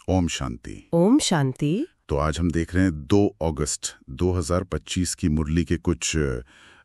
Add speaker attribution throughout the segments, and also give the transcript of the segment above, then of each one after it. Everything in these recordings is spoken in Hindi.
Speaker 1: ओम शांति।
Speaker 2: ओम शांति।
Speaker 1: तो आज हम देख रहे हैं 2 अगस्त 2025 की मुरली के कुछ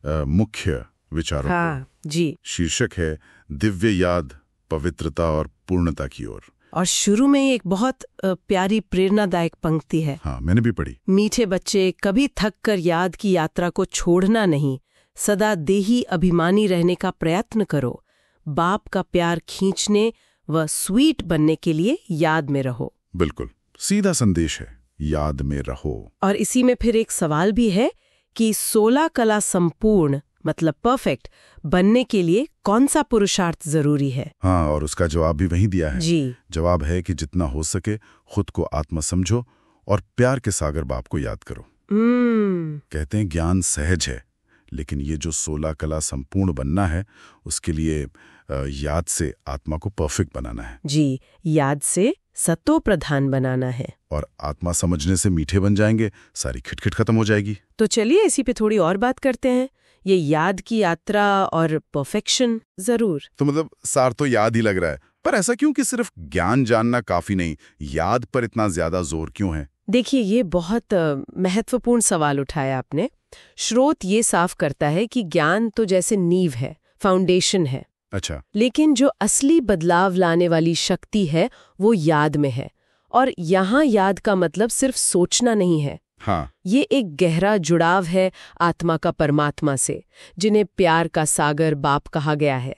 Speaker 1: मुख्य विचारों
Speaker 2: हाँ जी।
Speaker 1: शीर्षक है दिव्य याद, पवित्रता और पूर्णता की ओर।
Speaker 2: और शुरू में एक बहुत प्यारी प्रेरणादायक पंक्ति है।
Speaker 1: हाँ, मैंने भी पढ़ी।
Speaker 2: मीठे बच्चे, कभी थक कर याद की यात्रा को छोड़ना नहीं, सदा देही अभिमानी रहने का प्रयत्न करो, बाप का प्यार खींचने व स्वीट बनने के लिए याद में रहो।
Speaker 1: बिल्कुल सीधा संदेश है, याद में रहो।
Speaker 2: और इसी में फिर एक सवाल भी है कि 16 कला संपूर्ण मतलब परफेक्ट बनने के लिए कौन सा पुरुषार्थ जरूरी है।
Speaker 1: हाँ, और उसका जवाब भी वही दिया है
Speaker 2: जी।
Speaker 1: जवाब है कि जितना हो सके खुद को आत्मा समझो और प्यार के सागर बाप को याद करो। कहते हैं ज्ञान सहज है, लेकिन ये जो 16 कला संपूर्ण बनना है उसके लिए याद से आत्मा को परफेक्ट बनाना है।
Speaker 2: जी, याद से सतो प्रधान बनाना है।
Speaker 1: और आत्मा समझने से मीठे बन जाएंगे, सारी खिटखिट खत्म हो जाएगी।
Speaker 2: तो चलिए इसी पे थोड़ी और बात करते हैं, ये याद की यात्रा और परफेक्शन। जरूर।
Speaker 1: तो मतलब सार तो याद ही लग रहा है, पर ऐसा क्यों कि सिर्फ ज्ञान जानना काफी नहीं, याद पर इतना ज्यादा जोर क्यों है?
Speaker 2: देखिए, ये बहुत महत्वपूर्ण सवाल उठाया आपने। स्रोत ये साफ करता है कि ज्ञान तो जैसे नींव है, फाउंडेशन है।
Speaker 1: अच्छा।
Speaker 2: लेकिन जो असली बदलाव लाने वाली शक्ति है वो याद में है। और यहाँ याद का मतलब सिर्फ सोचना नहीं है।
Speaker 1: हाँ।
Speaker 2: ये एक गहरा जुड़ाव है आत्मा का परमात्मा से, जिन्हें प्यार का सागर बाप कहा गया है।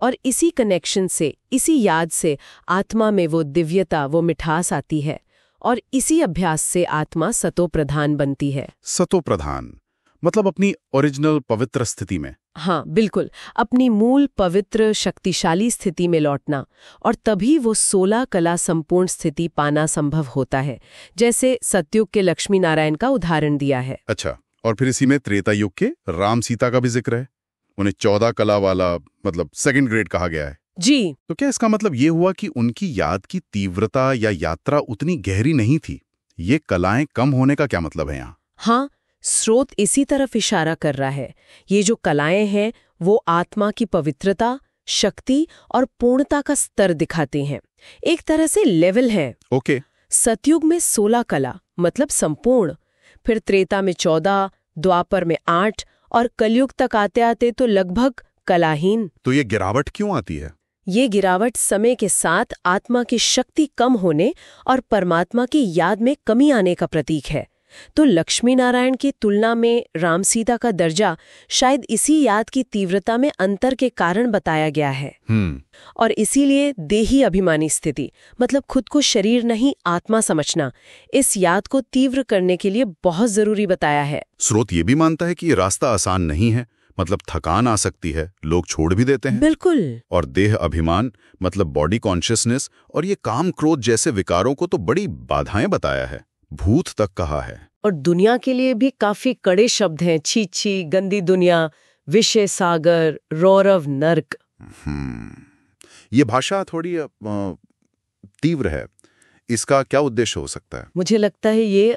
Speaker 2: और इसी कनेक्शन से, इसी याद से आत्मा में वो दिव्यता, वो मिठास आती है। और इसी अभ्यास से आत्मा सतो प्रधान बनती है।
Speaker 1: सतो प्रधान मतलब अपनी ओरिजिनल पवित्र स्थिति में।
Speaker 2: हाँ बिल्कुल, अपनी मूल पवित्र शक्तिशाली स्थिति में लौटना। और तभी वो 16 कला संपूर्ण स्थिति पाना संभव होता है, जैसे सतयुग के लक्ष्मी नारायण का उदाहरण दिया है।
Speaker 1: अच्छा, और फिर इसी में त्रेता युग के राम सीता का भी जिक्र है। उन्हें 14 कला वाला मतलब 2nd ग्रेड कहा गया है।
Speaker 2: जी।
Speaker 1: तो क्या इसका मतलब ये हुआ कि उनकी याद की तीव्रता या यात्रा उतनी गहरी नहीं थी? ये कलाएं कम होने का क्या मतलब है यहाँ?
Speaker 2: हाँ, स्रोत इसी तरफ इशारा कर रहा है। ये जो कलाएं हैं वो आत्मा की पवित्रता, शक्ति और पूर्णता का स्तर दिखाती हैं। एक तरह से लेवल है।
Speaker 1: ओके।
Speaker 2: सतयुग में 16 कला मतलब संपूर्ण, फिर त्रेता में 14, द्वापर में 8 और कलयुग तक आते आते तो लगभग कलाहीन।
Speaker 1: तो ये गिरावट क्यों आती है?
Speaker 2: ये गिरावट समय के साथ आत्मा की शक्ति कम होने और परमात्मा की याद में कमी आने का प्रतीक है। तो लक्ष्मी नारायण की तुलना में राम सीता का दर्जा शायद इसी याद की तीव्रता में अंतर के कारण बताया गया है। और इसीलिए देही अभिमानी स्थिति मतलब खुद को शरीर नहीं आत्मा समझना इस याद को तीव्र करने के लिए बहुत जरूरी बताया है।
Speaker 1: स्रोत ये भी मानता है कि ये रास्ता आसान नहीं है, मतलब थकान आ सकती है, लोग छोड़ भी देते हैं।
Speaker 2: बिल्कुल।
Speaker 1: और देह अभिमान मतलब बॉडी कॉन्शियसनेस और ये काम क्रोध जैसे विकारों को तो बड़ी बाधाएं बताया है, भूत तक कहा है।
Speaker 2: और दुनिया के लिए भी काफी कड़े शब्द हैं, छी छी, गंदी दुनिया, विषय सागर, रौरव नर्क।
Speaker 1: ये भाषा थोड़ी तीव्र है, इसका क्या उद्देश्य हो सकता है?
Speaker 2: मुझे लगता है ये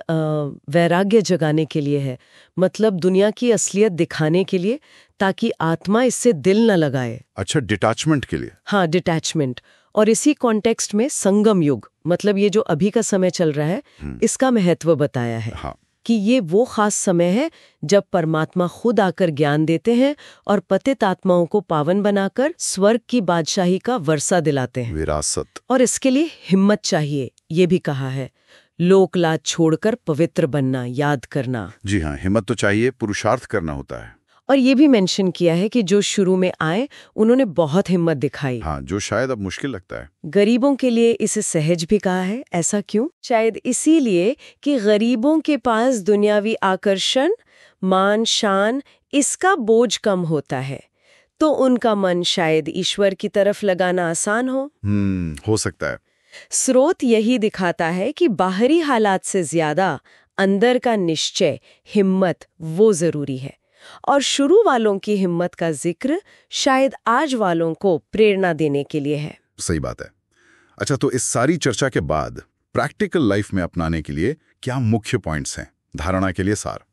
Speaker 2: वैराग्य जगाने के लिए है, मतलब दुनिया की असलियत दिखाने के लिए, ताकि आत्मा इससे दिल न लगाए।
Speaker 1: अच्छा, डिटैचमेंट के लिए।
Speaker 2: हाँ, डिटैचमेंट। और इसी कॉन्टेक्स्ट में संगम युग मतलब ये जो अभी का समय चल रहा है, इसका महत्व बताया है।
Speaker 1: हाँ।
Speaker 2: कि ये वो खास समय है जब परमात्मा खुद आकर ज्ञान देते हैं और पतित आत्माओं को पावन बनाकर स्वर्ग की बादशाही का वर्षा दिलाते हैं।
Speaker 1: विरासत।
Speaker 2: और इसके लिए हिम्मत चाहिए, ये भी कहा है। लोक लाज छोड़कर पवित्र बनना, याद करना।
Speaker 1: जी हाँ, हिम्मत तो चाहिए, पुरुषार्थ करना होता है।
Speaker 2: और ये भी मेंशन किया है कि जो शुरू में आए उन्होंने बहुत हिम्मत दिखाई।
Speaker 1: हाँ, जो शायद अब मुश्किल लगता है।
Speaker 2: गरीबों के लिए इसे सहज भी कहा है। ऐसा क्यों? शायद इसीलिए कि गरीबों के पास दुनियावी आकर्षण, मान शान, इसका बोझ कम होता है, तो उनका मन शायद ईश्वर की तरफ लगाना आसान हो
Speaker 1: सकता है।
Speaker 2: स्रोत यही दिखाता है कि बाहरी हालात से ज्यादा अंदर का निश्चय, हिम्मत वो जरूरी है। और शुरू वालों की हिम्मत का जिक्र शायद आज वालों को प्रेरणा देने के लिए है।
Speaker 1: सही बात है। अच्छा, तो इस सारी चर्चा के बाद प्रैक्टिकल लाइफ में अपनाने के लिए क्या मुख्य पॉइंट्स हैं? धारणा के लिए सार।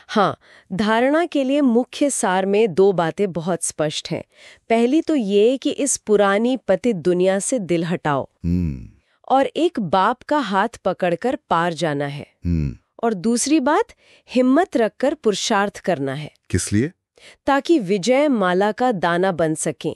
Speaker 2: हाँ, धारणा के लिए मुख्य सार में 2 बातें बहुत स्पष्ट हैं। पहली तो ये कि इस पुरानी पतित दुनिया से दिल हटाओ। और एक बाप का हाथ पकड़कर पार जाना है। और दूसरी बात, हिम्मत रखकर पुरुषार्थ करना है।
Speaker 1: किस लिए?
Speaker 2: ताकि विजय माला का दाना बन सके।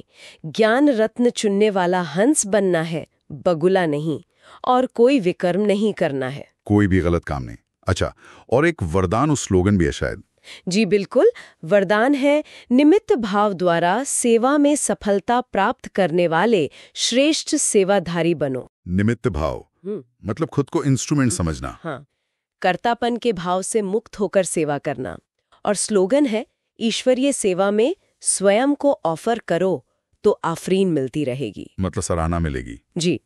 Speaker 2: ज्ञान रत्न चुनने वाला हंस बनना है, बगुला नहीं, और कोई विकर्म नहीं करना है।
Speaker 1: कोई भी गलत काम नहीं। अच्छा, और एक वरदान उस स्लोगन भी है शायद।
Speaker 2: जी बिल्कुल, वरदान है, निमित्त भाव द्वारा सेवा में सफलता प्राप्त करने वाले श्रेष्ठ सेवाधारी बनो।
Speaker 1: निमित्त भाव मतलब खुद को इंस्ट्रूमेंट समझना।
Speaker 2: हाँ, कर्तापन के भाव से मुक्त होकर सेवा करना। और स्लोगन है, ईश्वरीय सेवा में स्वयं को ऑफर करो तो आफरीन मिलती रहेगी,
Speaker 1: मतलब सराहना मिलेगी।
Speaker 2: जी,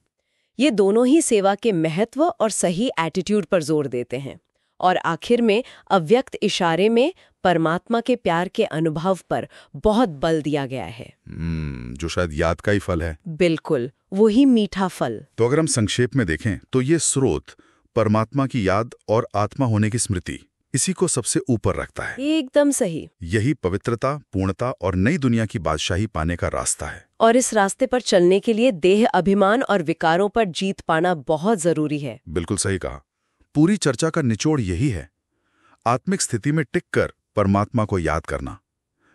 Speaker 2: ये दोनों ही सेवा के महत्व और सही एटीट्यूड पर जोर देते हैं। और आखिर में अव्यक्त इशारे में परमात्मा के प्यार के अनुभव पर बहुत बल दिया गया है,
Speaker 1: जो शायद याद का ही फल है।
Speaker 2: बिल्कुल, वही मीठा फल।
Speaker 1: तो अगर हम संक्षेप में देखें तो ये स्रोत परमात्मा की याद और आत्मा होने की स्मृति, इसी को सबसे ऊपर रखता है।
Speaker 2: एकदम सही।
Speaker 1: यही पवित्रता, पूर्णता और नई दुनिया की बादशाही पाने का रास्ता है।
Speaker 2: और इस रास्ते पर चलने के लिए देह अभिमान और विकारों पर जीत पाना बहुत जरूरी है।
Speaker 1: बिल्कुल सही कहा। पूरी चर्चा का निचोड़ यही है, आत्मिक स्थिति में टिककर परमात्मा को याद करना,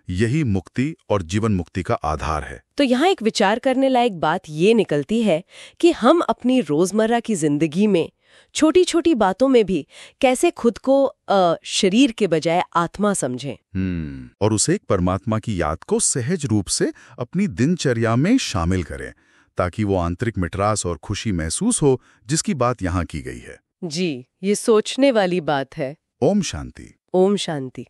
Speaker 1: यही मुक्ति और जीवन मुक्ति का आधार है।
Speaker 2: तो यहाँ एक विचार करने लायक बात ये निकलती है कि हम अपनी रोजमर्रा की जिंदगी में छोटी छोटी बातों में भी कैसे खुद को शरीर के बजाय आत्मा समझें।
Speaker 1: और उसे एक परमात्मा की याद को सहज रूप से अपनी दिनचर्या में शामिल करें, ताकि वो आंतरिक मिठास और खुशी महसूस हो जिसकी बात यहाँ की गई है।
Speaker 2: जी, ये सोचने वाली बात है।
Speaker 1: ओम शांति।
Speaker 2: ओम शांति।